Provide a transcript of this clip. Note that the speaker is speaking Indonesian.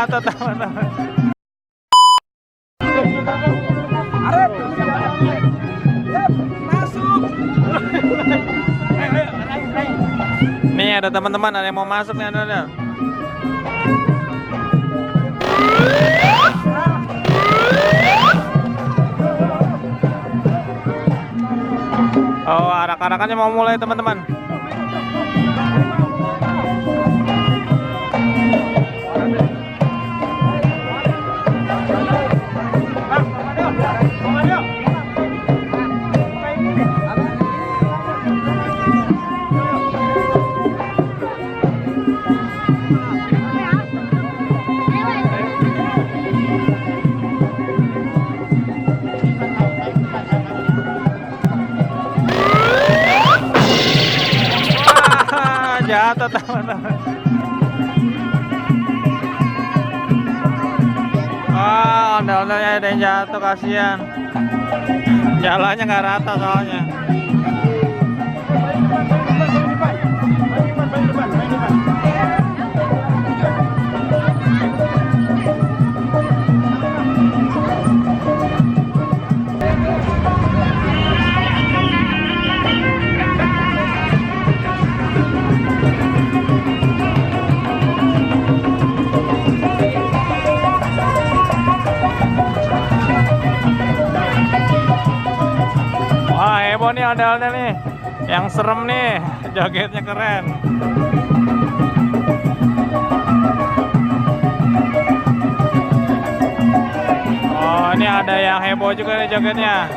jatuh teman-teman. Nih ada teman-teman, ada yang mau masuk nih, ada. Oh, arak-arakannya mau mulai teman-teman. Jatuh teman-teman. Wah, ondel-ondelnya ada yang jatuh, kasihan. Jalannya nggak rata soalnya. Wah, heboh nih ondel-ondel nih. Yang serem nih, jogetnya keren. Oh, ini ada yang heboh juga nih jogetnya.